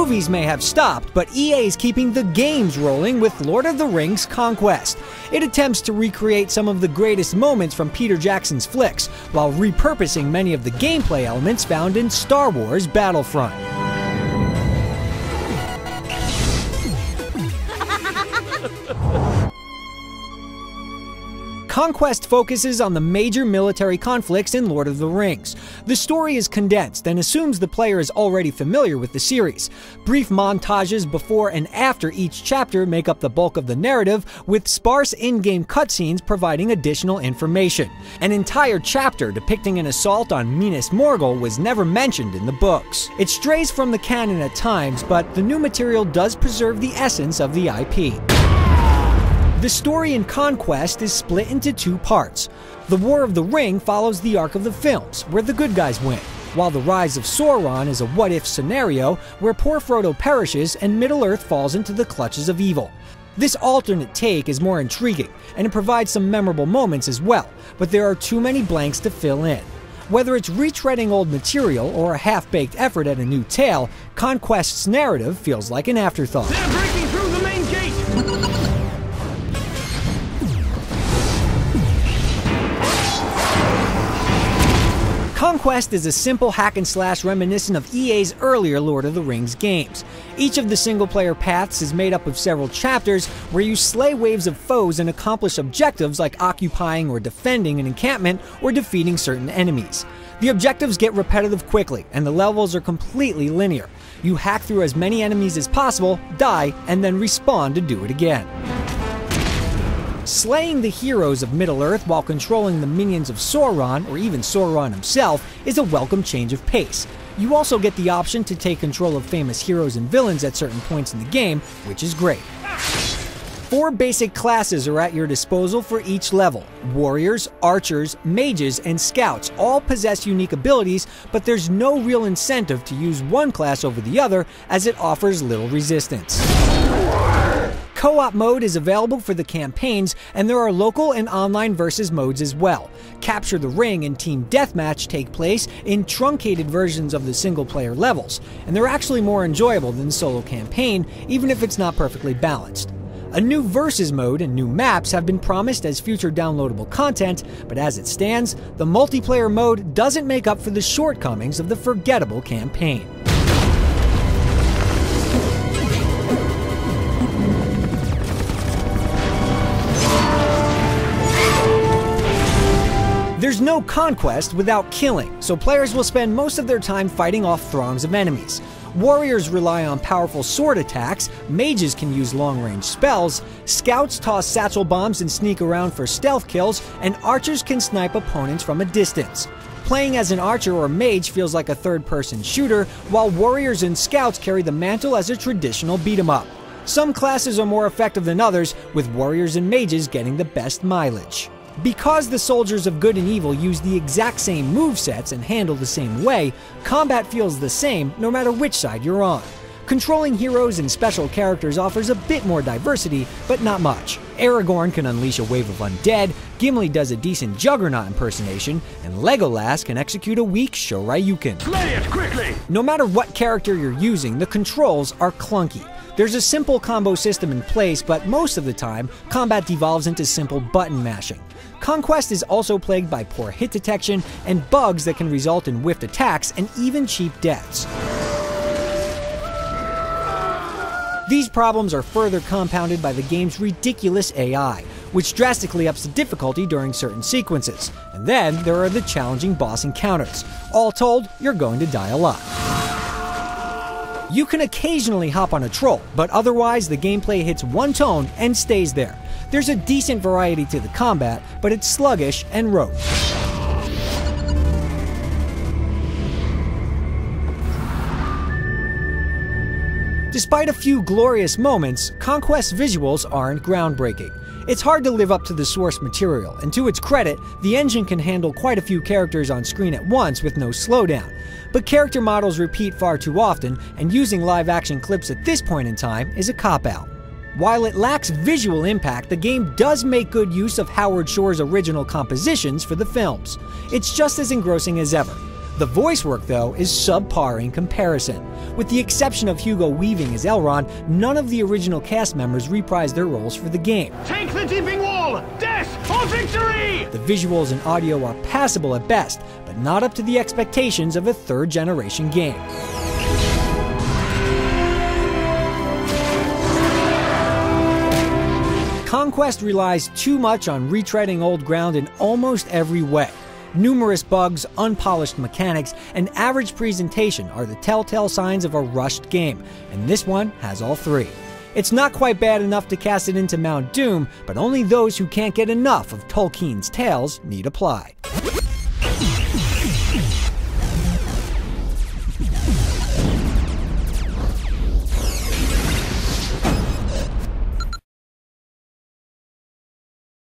movies may have stopped, but EA is keeping the games rolling with Lord of the Rings Conquest. It attempts to recreate some of the greatest moments from Peter Jackson's flicks, while repurposing many of the gameplay elements found in Star Wars Battlefront. Conquest focuses on the major military conflicts in Lord of the Rings. The story is condensed and assumes the player is already familiar with the series. Brief montages before and after each chapter make up the bulk of the narrative, with sparse in-game cutscenes providing additional information. An entire chapter depicting an assault on Minas Morgul was never mentioned in the books. It strays from the canon at times, but the new material does preserve the essence of the IP. The story in Conquest is split into two parts. The War of the Ring follows the arc of the films, where the good guys win, while the Rise of Sauron is a what-if scenario where poor Frodo perishes and Middle-earth falls into the clutches of evil. This alternate take is more intriguing, and it provides some memorable moments as well, but there are too many blanks to fill in. Whether it's retreading old material or a half-baked effort at a new tale, Conquest's narrative feels like an afterthought. They're breaking through the main gate! Conquest is a simple hack-and-slash reminiscent of EA's earlier Lord of the Rings games. Each of the single-player paths is made up of several chapters where you slay waves of foes and accomplish objectives like occupying or defending an encampment or defeating certain enemies. The objectives get repetitive quickly, and the levels are completely linear. You hack through as many enemies as possible, die, and then respawn to do it again. Slaying the heroes of Middle-earth while controlling the minions of Sauron, or even Sauron himself, is a welcome change of pace. You also get the option to take control of famous heroes and villains at certain points in the game, which is great. 4 basic classes are at your disposal for each level. Warriors, archers, mages, and scouts all possess unique abilities, but there's no real incentive to use one class over the other, as it offers little resistance. Co-op mode is available for the campaigns, and there are local and online versus modes as well. Capture the Ring and Team Deathmatch take place in truncated versions of the single-player levels, and they're actually more enjoyable than the solo campaign, even if it's not perfectly balanced. A new versus mode and new maps have been promised as future downloadable content, but as it stands, the multiplayer mode doesn't make up for the shortcomings of the forgettable campaign. There's no conquest without killing, so players will spend most of their time fighting off throngs of enemies. Warriors rely on powerful sword attacks, mages can use long-range spells, scouts toss satchel bombs and sneak around for stealth kills, and archers can snipe opponents from a distance. Playing as an archer or mage feels like a third-person shooter, while warriors and scouts carry the mantle as a traditional beat-em-up. Some classes are more effective than others, with warriors and mages getting the best mileage. Because the soldiers of good and evil use the exact same movesets and handle the same way, combat feels the same no matter which side you're on. Controlling heroes and special characters offers a bit more diversity, but not much. Aragorn can unleash a wave of undead, Gimli does a decent Juggernaut impersonation, and Legolas can execute a weak Shoryuken. Slay it quickly! No matter what character you're using, the controls are clunky. There's a simple combo system in place, but most of the time, combat devolves into simple button mashing. Conquest is also plagued by poor hit detection and bugs that can result in whiffed attacks and even cheap deaths. These problems are further compounded by the game's ridiculous AI, which drastically ups the difficulty during certain sequences. And then there are the challenging boss encounters. All told, you're going to die a lot. You can occasionally hop on a troll, but otherwise the gameplay hits one tone and stays there. There's a decent variety to the combat, but it's sluggish and rote. Despite a few glorious moments, Conquest's visuals aren't groundbreaking. It's hard to live up to the source material, and to its credit, the engine can handle quite a few characters on screen at once with no slowdown. But character models repeat far too often, and using live-action clips at this point in time is a cop-out. While it lacks visual impact, the game does make good use of Howard Shore's original compositions for the films. It's just as engrossing as ever. The voice work, though, is subpar in comparison. With the exception of Hugo Weaving as Elrond, none of the original cast members reprised their roles for the game. Take the Deeping Wall! Death or victory! The visuals and audio are passable at best, but not up to the expectations of a third-generation game. Conquest relies too much on retreading old ground in almost every way. Numerous bugs, unpolished mechanics, and average presentation are the telltale signs of a rushed game, and this one has all three. It's not quite bad enough to cast it into Mount Doom, but only those who can't get enough of Tolkien's tales need apply.